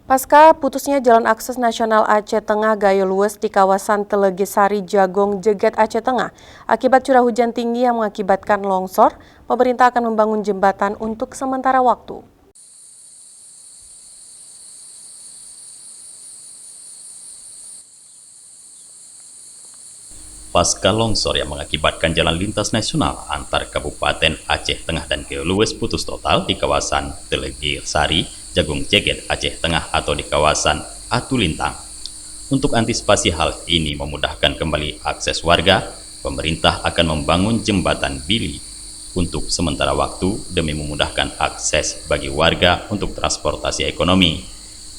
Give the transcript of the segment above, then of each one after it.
Pasca putusnya Jalan Akses Nasional Aceh Tengah Gayo Lues di kawasan Telegesari Jagong, Jegat Aceh Tengah, akibat curah hujan tinggi yang mengakibatkan longsor, pemerintah akan membangun jembatan untuk sementara waktu. Pasca longsor yang mengakibatkan jalan lintas nasional antar Kabupaten Aceh Tengah dan Gayo Lues putus total di kawasan Telegesari, Jagong Jeget Aceh Tengah atau di kawasan Atu Lintang. Untuk antisipasi hal ini memudahkan kembali akses warga, pemerintah akan membangun jembatan Bili untuk sementara waktu demi memudahkan akses bagi warga untuk transportasi ekonomi.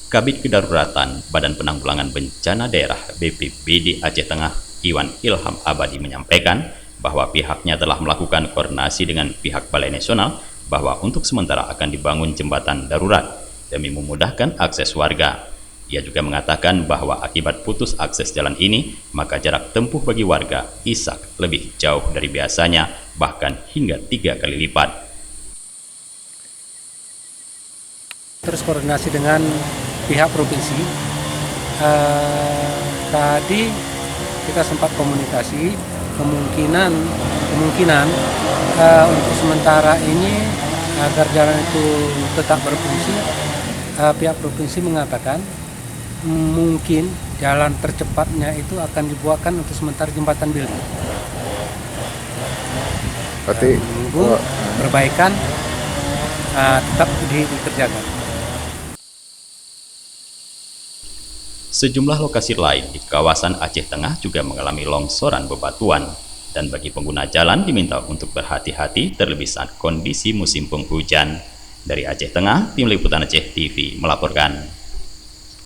Kabid Kedaruratan Badan Penanggulangan Bencana Daerah BPBD Aceh Tengah Iwan Ilham Abadi menyampaikan bahwa pihaknya telah melakukan koordinasi dengan pihak Balai Nasional bahwa untuk sementara akan dibangun jembatan darurat demi memudahkan akses warga. Ia juga mengatakan bahwa akibat putus akses jalan ini, maka jarak tempuh bagi warga Isak lebih jauh dari biasanya, bahkan hingga 3 kali lipat. Terus koordinasi dengan pihak provinsi. Tadi kita sempat komunikasi kemungkinan untuk sementara ini agar jalan itu tetap berfungsi, pihak provinsi mengatakan mungkin jalan tercepatnya itu akan dibuatkan untuk sementara jembatan Bili. Berarti menunggu perbaikan tetap dikerjakan. Sejumlah lokasi lain di kawasan Aceh Tengah juga mengalami longsoran bebatuan, dan bagi pengguna jalan diminta untuk berhati-hati terlebih saat kondisi musim penghujan. Dari Aceh Tengah, Tim Liputan Aceh TV melaporkan.